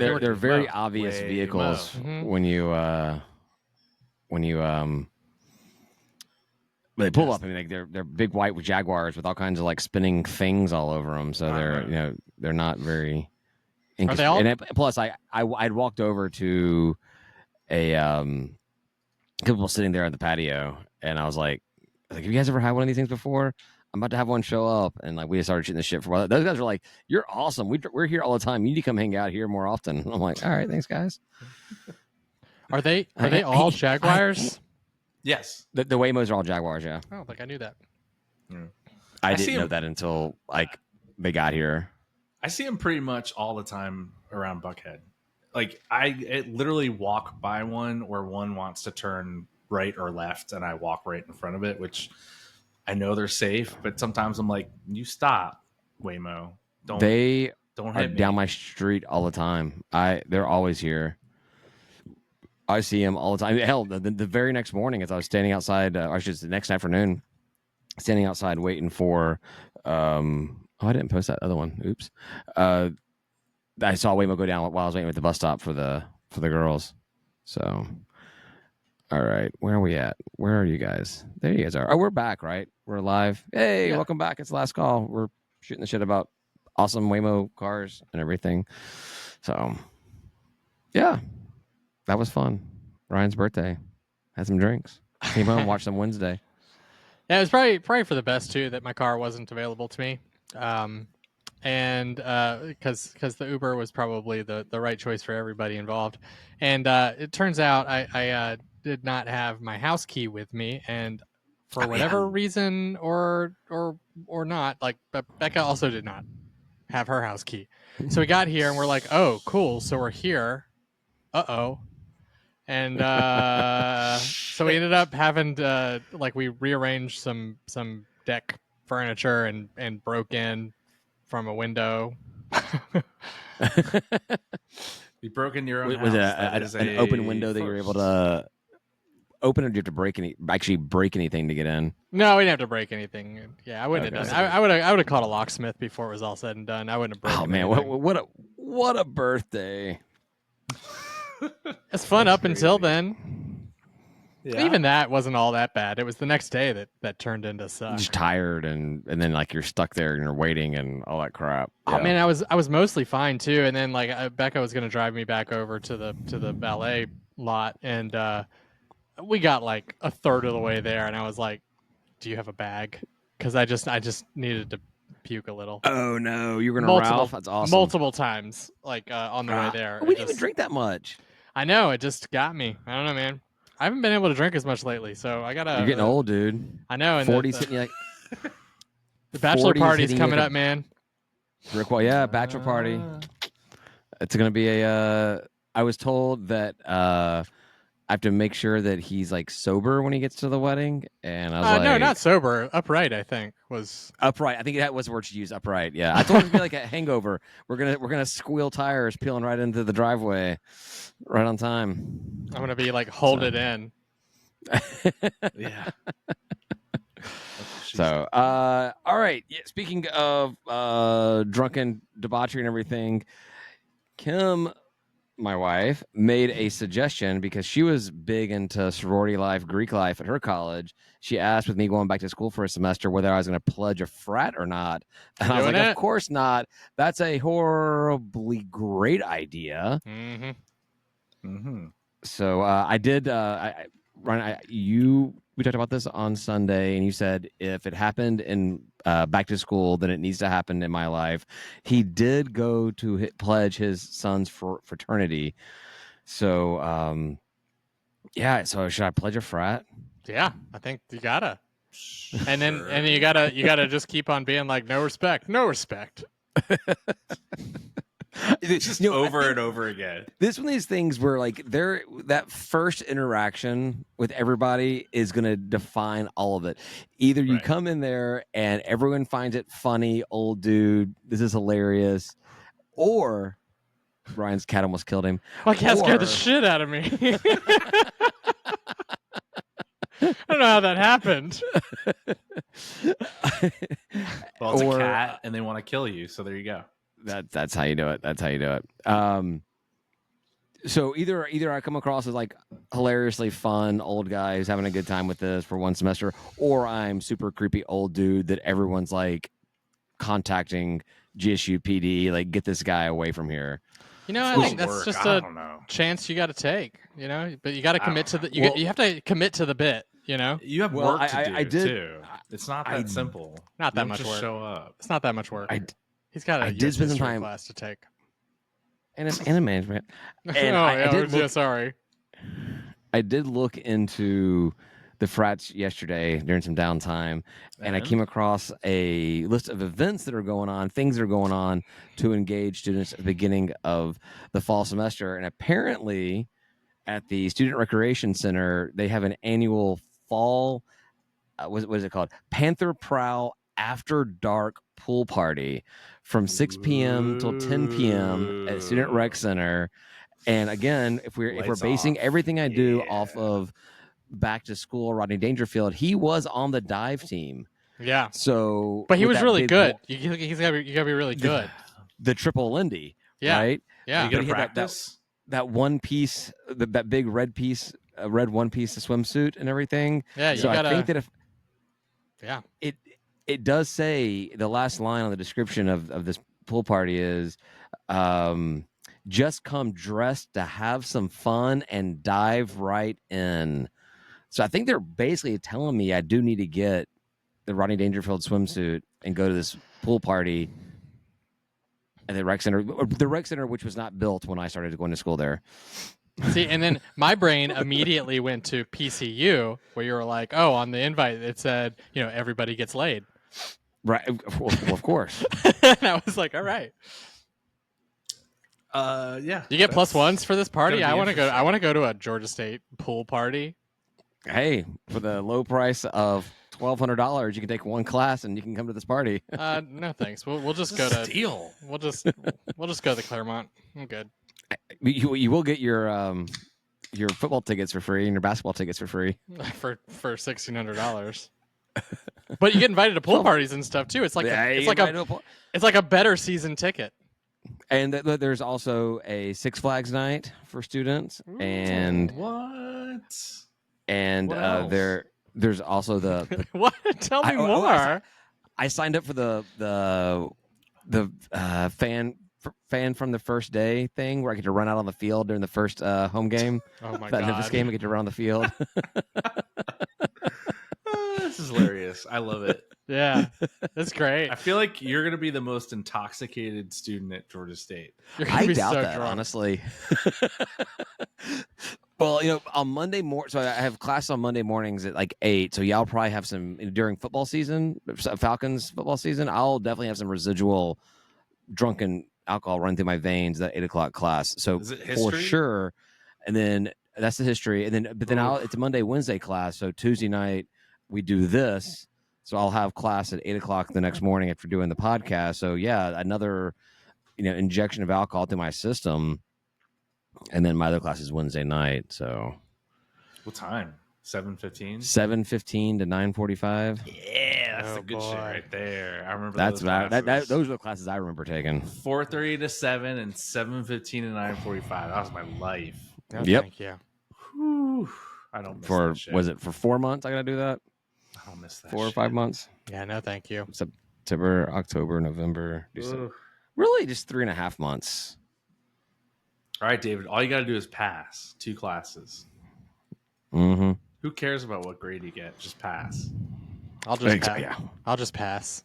they're very obvious vehicles when you they pull up. I mean, like they're big white with Jaguars with all kinds of like spinning things all over them. So they're not very. Are they all? Plus, I'd walked over to a people sitting there on the patio, and I was like, have you guys ever had one of these things before? I'm about to have one show up, and like we just started shooting the shit for a while. Those guys are like, "You're awesome. We're here all the time. You need to come hang out here more often." And I'm like, "All right, thanks, guys." Are they all Jaguars? Yes, the Waymos are all Jaguars. Yeah. Oh, like I knew that. I didn't know that until like they got here. I see them pretty much all the time around Buckhead. Like I literally walk by one where one wants to turn right or left, and I walk right in front of it, which I know they're safe, but sometimes I'm like, you stop, Waymo. Don't hit me. Down my street all the time. They're always here. I see them all the time. Hell, the very next morning, as I was standing outside, or the next afternoon, standing outside waiting for. I didn't post that other one. Oops. I saw Waymo go down while I was waiting at the bus stop for the girls. So, all right, where are we at? Where are you guys? There you guys are. Oh, we're back, right? We're live. Hey, welcome back. It's the last call. We're shooting the shit about awesome Waymo cars and everything. So, yeah, that was fun. Ryan's birthday. Had some drinks. Came home, watched some Wednesday. Yeah, it was probably for the best too that my car wasn't available to me. And because the Uber was probably the right choice for everybody involved. And it turns out I did not have my house key with me, and for whatever reason or not, like Becca also did not have her house key. So we got here and we're like, oh, cool. So we're here. And so we ended up having to we rearranged some deck furniture and broke in from a window. You broke into your own house. Was it an open window that you were able to open, or did you have to actually break anything to get in? No, we didn't have to break anything. Yeah, I wouldn't have done that. I would have called a locksmith before it was all said and done. I wouldn't have broken anything. Man, what a birthday. It's fun up until then. Yeah. Even that wasn't all that bad. It was the next day that turned into suck. Just tired and then like you're stuck there and you're waiting and all that crap. Yeah. Oh man, I was mostly fine too. And then Becca was going to drive me back over to the ballet lot, and we got like a third of the way there, and I was like, "Do you have a bag?" Because I just needed to puke a little. Oh no, you're gonna Ralph? That's awesome. Multiple times, on the way there. We didn't even drink that much. I know, it just got me. I don't know, man. I haven't been able to drink as much lately, so I gotta. You're getting old, dude. I know. And 40's hitting you like. The bachelor party's coming up, man. Yeah, bachelor party. It's gonna be a. I was told that I have to make sure that he's like sober when he gets to the wedding, and I was like, no, not sober. Upright, I think was upright. I think that was the word you used. Upright. Yeah, I told him to be like a hangover. We're gonna squeal tires peeling right into the driveway, right on time. I'm gonna be like hold it in. Yeah. So, all right. Yeah, speaking of drunken debauchery and everything, Kim, my wife, made a suggestion because she was big into sorority life, Greek life at her college. She asked, with me going back to school for a semester, whether I was going to pledge a frat or not. And I was like, of course not. That's a horribly great idea. Mm-hmm. Mm-hmm. So I did. Ryan, we talked about this on Sunday, and you said if it happened in back to school, then it needs to happen in my life. He did go to pledge his son's fraternity. So, yeah. So should I pledge a frat? Yeah, I think you gotta. And then you gotta just keep on being like, no respect. It's just over and over again. This one of these things where like that first interaction with everybody is going to define all of it. Either you come in there and everyone finds it funny, old dude, this is hilarious, or Ryan's cat almost killed him. My cat scared the shit out of me. I don't know how that happened. Well, it's a cat and they want to kill you, so there you go. That's how you do it. So either I come across as like hilariously fun old guy who's having a good time with this for one semester, or I'm super creepy old dude that everyone's like contacting GSU PD, like get this guy away from here. You know, I School think that's work, just I a don't know. chance you got to take. You know, but you got to I commit to don't the know. you have to commit to the bit. You know, You have Well, work to do I did. too. It's not that simple. Not You that don't much just work. show up. it's not that much work. I He's got a I did US spend some history time- class to take. and it's in management. And oh, I yeah, did look- sorry. I did look into the frats yesterday during some downtime, and I came across a list of events that are going on, things that are going on to engage students at the beginning of the fall semester. And apparently, at the Student Recreation Center, they have an annual fall, what is it called? Panther Prowl After Dark pool party from 6 p.m. till 10 p.m. at Student Rec Center. And again, if we're Lights basing off. everything I do Yeah. off of back to school Rodney Dangerfield, he was on the dive team. Yeah, So, but he with was that really big good. wa- You gotta be really good. The triple Lindy, Yeah, right? yeah. You gonna But he had practice? that one piece, that big red piece, red one piece of swimsuit and everything. Yeah, you So gotta. I think that if Yeah. it does say, the last line on the description of this pool party is, just come dressed to have some fun and dive right in. So I think they're basically telling me I do need to get the Rodney Dangerfield swimsuit and go to this pool party at the rec center, which was not built when I started going to school there. See, and then my brain immediately went to PCU, where you were like, "Oh, on the invite it said, everybody gets laid." Right, of course. And I was like, "All right, Yeah. you get plus that's- ones for this party. gonna be I want to go. I interesting. want to go to a Georgia State pool party." Hey, for the low price of $1,200, you can take one class and you can come to this party. No thanks. We'll just This go is a to steal. we'll just go to Claremont. I'm good. You will get your football tickets for free and your basketball tickets for free. for $1,600. But you get invited to pool parties and stuff too. It's like it's like a better season ticket. And there's also a Six Flags night for students, and What? What else? there's also the What? Tell me more. I signed up for the fan from the first day thing where I get to run out on the field during the first home game. Oh my That Memphis god. game, I get to run on the field. This is hilarious. I love it. Yeah. That's great. I feel like you're going to be the most intoxicated student at Georgia State. You're gonna I be doubt so that, drunk. honestly. Well, on Monday morning, so I have class on Monday mornings at like 8. So y'all probably have some during football season, Falcons football season. I'll definitely have some residual drunken alcohol run through my veins that 8:00 class. So Is it for history? sure, and then that's the history, and then it's a Monday Wednesday class. So Tuesday night we do this. So I'll have class at 8:00 the next morning after doing the podcast. So yeah, another injection of alcohol to my system. And then my other class is Wednesday night, so What time? 7:15? 7:15 to 9:45. Yeah, that's Oh, the good boy. shit right there. I remember That's those those are the classes I remember taking. 4:30 to 7 and 7:15 to 9:45. That was my life. No, Yep. Thank you. Whew. I don't miss For that shit. was it for 4 months? I gotta do that. I don't miss that 4 or shit. 5 months. Yeah, no, thank you. September, October, November, December. Ugh. Really, just 3.5 months. All right, David. All you got to do is pass 2 classes. Mm-hmm. Who cares about what grade you get? Just pass. I'll just Exactly, pass. I'll just pass.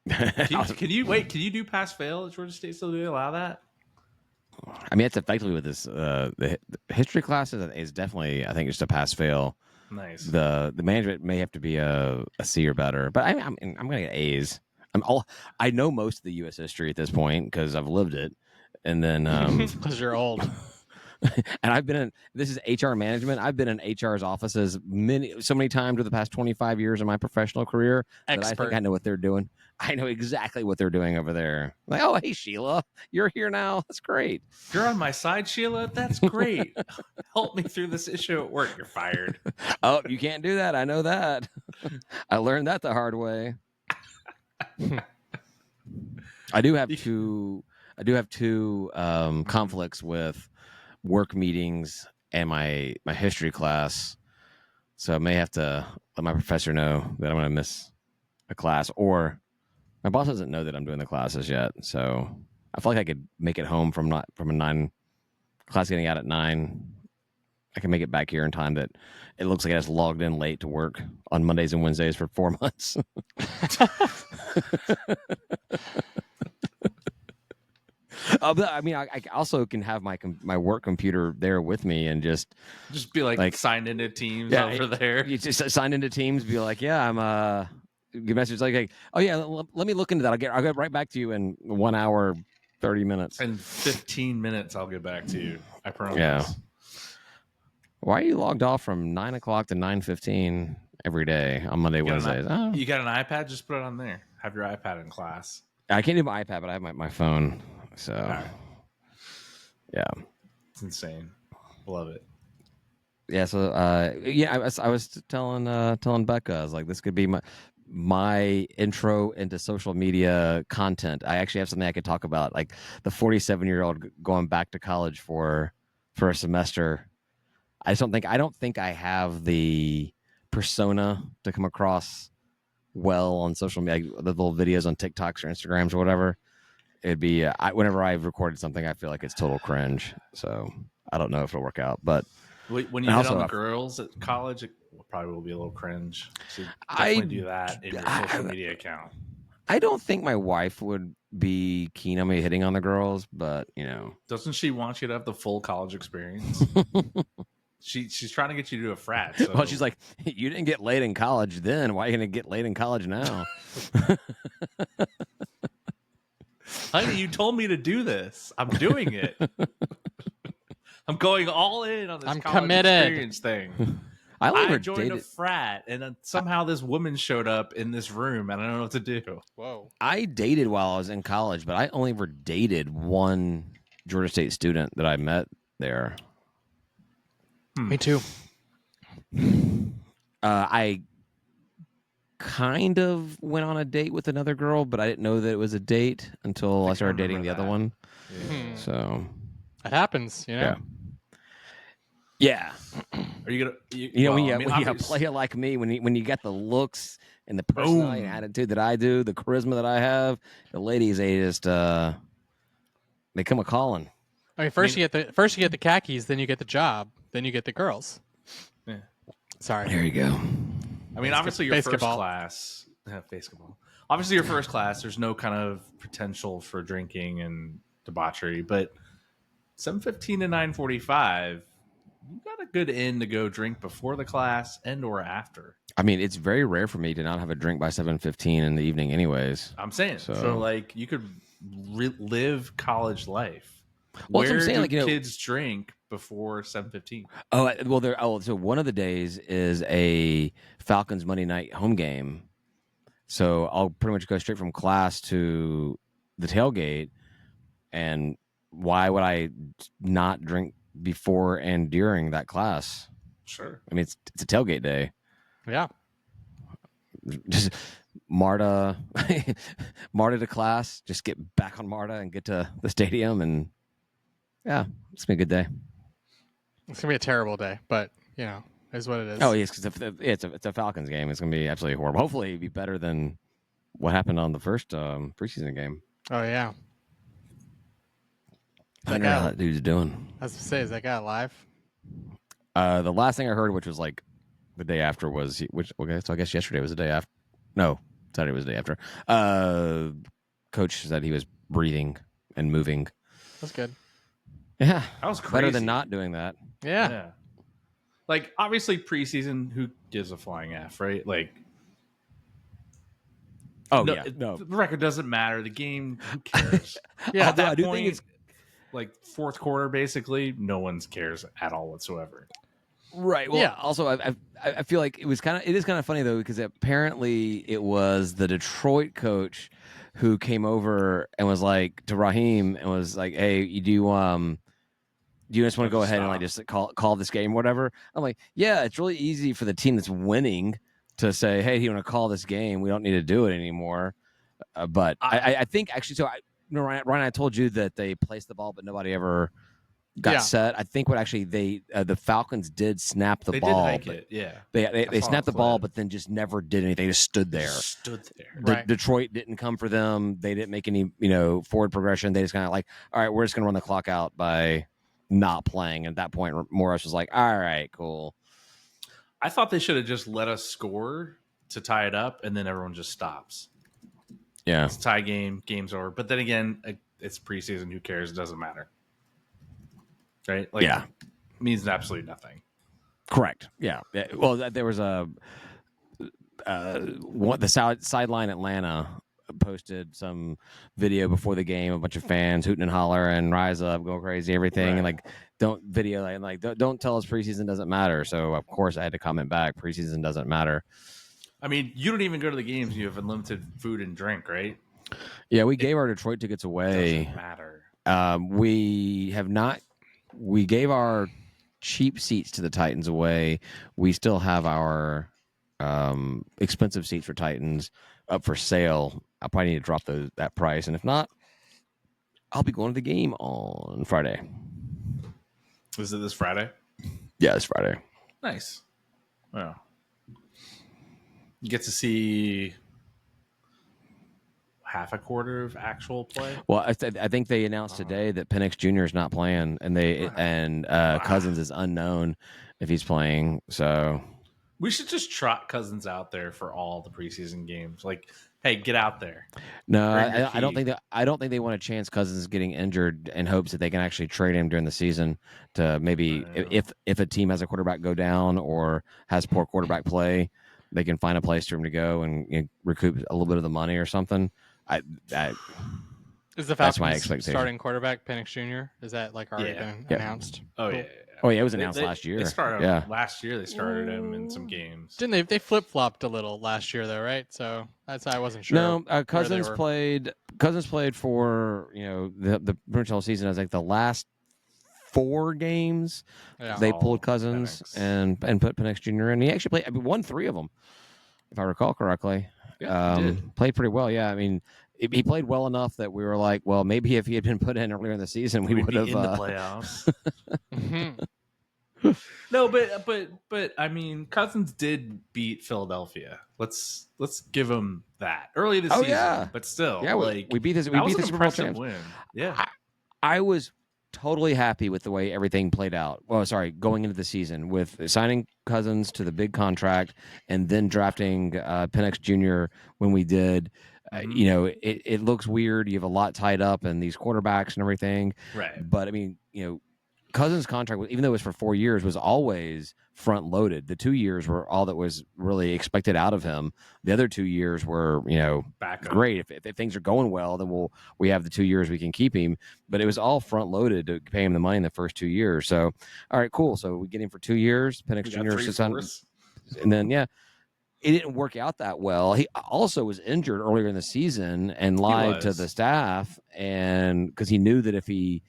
Can you wait? Can you do pass fail at Georgia State? Still do they allow that? I mean, it's effectively with this. The history classes is definitely, I think, just a pass fail. Nice. The management may have to be a C or better, but I'm gonna get A's. I know most of the U.S. history at this point because I've lived it, and then Because you're old. and I've been in this is HR management. I've been in HR's offices so many times over the past 25 years of my professional career that I Expert. think I know what they're doing. I know exactly what they're doing over there. Like, oh, hey Sheila, you're here now. That's great. You're on my side, Sheila. That's great. Help me through this issue at work. You're fired. Oh, you can't do that. I know that. I learned that the hard way. I do have two conflicts with work meetings and my history class, so I may have to let my professor know that I'm going to miss a class, or my boss doesn't know that I'm doing the classes yet. So I feel like I could make it home from a 9 class getting out at 9. I can make it back here in time that it looks like I just logged in late to work on Mondays and Wednesdays for 4 months. But I mean, I also can have my work computer there with me and just be like signed into Teams over there. You just sign into Teams, be like, yeah, I'm give message like, hey, oh yeah, let me look into that. I'll get right back to you in 1 hour, 30 minutes. In 15 minutes, I'll get back to you. I promise. Yeah. Why are you logged off from 9 o'clock to 9:15 every day on Monday, Wednesdays? You got an iPad? Just put it on there. Have your iPad in class. I can't do my iPad, but I have my phone. So, yeah, it's insane. Love it. Yeah. So, I was telling Becca, I was like, this could be my intro into social media content. I actually have something I could talk about, like the 47-year-old going back to college for a semester. I don't think I have the persona to come across well on social media, the little videos on TikToks or Instagrams or whatever. It'd be whenever I've recorded something, I feel like it's total cringe. So I don't know if it'll work out. But when you hit on the girls at college, it probably will be a little cringe. So definitely do that in your social media account. I don't think my wife would be keen on me hitting on the girls, but doesn't she want you to have the full college experience? She's trying to get you to do a frat. So. Well, she's like, you didn't get laid in college then. Why are you going to get laid in college now? Honey, you told me to do this. I'm doing it. I'm going all in on this college committed. Experience thing. I joined a frat, and then somehow this woman showed up in this room, and I don't know what to do. Whoa. I dated while I was in college, but I only ever dated one Georgia State student that I met there. Me too. I kind of went on a date with another girl, but I didn't know that it was a date until I started dating the other one. Yeah. So it happens, Yeah. Are you gonna? When you play it like me, when you get the looks and the personality and attitude that I do, the charisma that I have, the ladies they just they come a calling. I mean, first you get the khakis, then you get the job, then you get the girls. Yeah. Sorry. There you go. I mean, obviously your first class, basketball. Obviously your first class, there's no kind of potential for drinking and debauchery, but 7:15 to 9:45, you got a good in to go drink before the class and or after. I mean, it's very rare for me to not have a drink by 7:15 in the evening, anyways. I'm saying so like you could live college life. Well, Where I'm saying, do kids drink before 7:15? Oh, well, so one of the days is a Falcons Monday night home game. So I'll pretty much go straight from class to the tailgate. And why would I not drink before and during that class? Sure. I mean, it's a tailgate day. Yeah. Just MARTA to class. Just get back on MARTA and get to the stadium, and yeah, it's gonna be a good day. It's gonna be a terrible day, but is what it is. Oh yes, because it's a Falcons game. It's gonna be absolutely horrible. Hopefully, it'll be better than what happened on the first preseason game. Oh yeah. I wonder how that dude's doing. I was gonna say, is that guy alive? The last thing I heard, which was like the day after, was so I guess yesterday was the day after. No, Saturday was the day after. Coach said he was breathing and moving. That's good. Yeah, that was crazy. Better than not doing that. Yeah. Like obviously preseason, who gives a flying F, right? Like, no, the record doesn't matter. The game, who cares? Yeah, at that point, it's like fourth quarter, basically, no one cares at all whatsoever. Right. Well, also, I feel like it is kind of funny though, because apparently it was the Detroit coach who came over and was like to Raheem and was like, "Hey, do you just want to go ahead and like just call this game, whatever?" I'm like, "Yeah, it's really easy for the team that's winning to say, hey, you want to call this game? We don't need to do it anymore." But I think actually, so Ryan, I told you that they placed the ball, but nobody ever got Yeah. set. I think what actually the Falcons did snap the They ball. did hike but it. Yeah. They saw snapped a the ball, clip. but then just never did anything. They just stood They there. just stood there. Right. Detroit didn't come for them. They didn't make any, forward progression. They just kind of like, all right, we're just going to run the clock out by not playing. At that point, Morris was like, all right, cool. I thought they should have just let us score to tie it up, and then everyone just stops. Yeah. It's a tie game, game's over. But then again, it's preseason. Who cares? It doesn't matter. Right? Like, Yeah. it means absolutely nothing. Correct. Yeah. Well, there was the sideline Atlanta posted some video before the game, a bunch of fans hooting and hollering and rise up, go crazy, everything. Right. And like, don't tell us preseason doesn't matter. So of course I had to comment back. Preseason doesn't matter. I mean, you don't even go to the games. You have unlimited food and drink, right? Yeah. We gave our Detroit tickets away. Doesn't matter. We have not, we gave our cheap seats to the Titans away. We still have our expensive seats for Titans up for sale. I'll probably need to drop that price, and if not, I'll be going to the game on Friday. Is it this Friday? Yeah, it's Friday. Nice. Well, you get to see half a quarter of actual play. Well, I think they announced today that Penix Jr. is not playing, and Cousins is unknown if he's playing. So We should just trot Cousins out there for all the preseason games. Like, hey, get out there. no, Earn your I don't keep. think they want a chance Cousins getting injured in hopes that they can actually trade him during the season to maybe Yeah. if a team has a quarterback go down or has poor quarterback play, they can find a place for him to go and recoup a little bit of the money or something. Is the That's my Falcons expectation. starting quarterback Penix Jr.? Is that like already Yeah. been Yeah. announced? Oh, Cool. yeah. Oh yeah, it was announced They- last year. They started Yeah. last year. They started him in some games. Didn't they? They flip flopped a little last year, though, right? So I wasn't sure. No, where Cousins they were. played. Cousins played for the pretty much season. I think the last 4 games Yeah. they all pulled Cousins Penix. and put Penix Jr. in. He actually played. I mean, won 3 of them, if I recall correctly. Yeah, he did. Played pretty well. Yeah, I mean, he played well enough that we were like, well, maybe if he had been put in earlier in the season, we We'd would be have. in the playoffs. Mhm. No, but I mean, Cousins did beat Philadelphia. Let's give him that early this Oh, season. yeah. But still, Yeah, like we beat this. We that was beat an the Super Bowl impressive champs. win. Yeah, I was totally happy with the way everything played out. Well, sorry, going into the season with signing Cousins to the big contract and then drafting Penix Jr. when we did. Mhm. It looks weird. You have a lot tied up in these quarterbacks and everything. right. But I mean, Cousins' contract, even though it was for 4 years, was always front loaded. The 2 years were all that was really expected out of him. The other 2 years were, Back up. great. If things are going well, then we have the 2 years we can keep him. But it was all front loaded to pay him the money in the first 2 years. So, all right, cool. So we get him for 2 years. Penix We got Jr. sits on, 3/4. and then it didn't work out that well. He also was injured earlier in the season and lied to was. the staff, and because he knew that if he,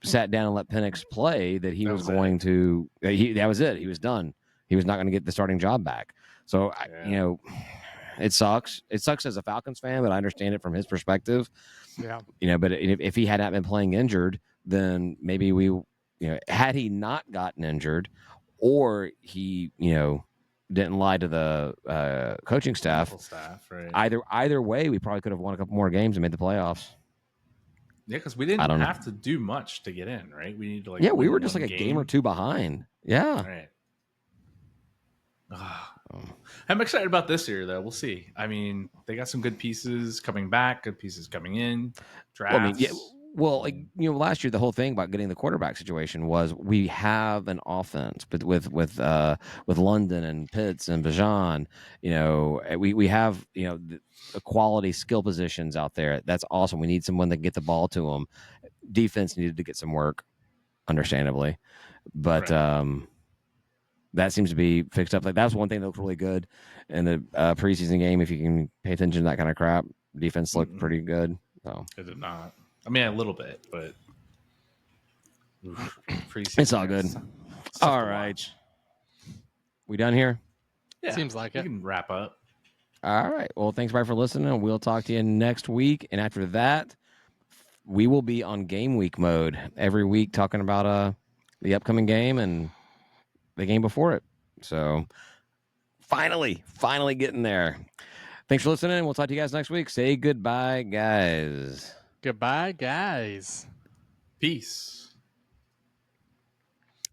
sat down and let Penix play, that he That was was going to. That was it. He was done. He was not going to get the starting job back. So Yeah. it sucks. It sucks as a Falcons fan, but I understand it from his perspective. Yeah. But if he had not been playing injured, then maybe had he not gotten injured, or he didn't lie to the coaching staff. Medical staff, right? Either way, we probably could have won a couple more games and made the playoffs. Yeah, because we I didn't don't know. have to do much to get in, right? We need to We win were just one like a game or two behind. Yeah. Right. I'm excited about this year, though. We'll see. I mean, they got some good pieces coming back, good pieces coming in. Drafts. Last year the whole thing about getting the quarterback situation was we have an offense, but with London and Pitts and Bijan, we have the quality skill positions out there. That's awesome. We need someone that can get the ball to them. Defense needed to get some work, understandably, but Right. that seems to be fixed up. Like that was one thing that looked really good in the preseason game. If you can pay attention to that kind of crap, defense looked Mhm. pretty good. So It did not. I mean, a little bit, but it's all good. All right. Watch. We done here? Yeah, Seems like we it. can wrap up. All right. Well, thanks, everybody, for listening. We'll talk to you next week. And after that, we will be on game week mode every week talking about the upcoming game and the game before it. So finally getting there. Thanks for listening. We'll talk to you guys next week. Say goodbye, guys. Goodbye, guys. Peace.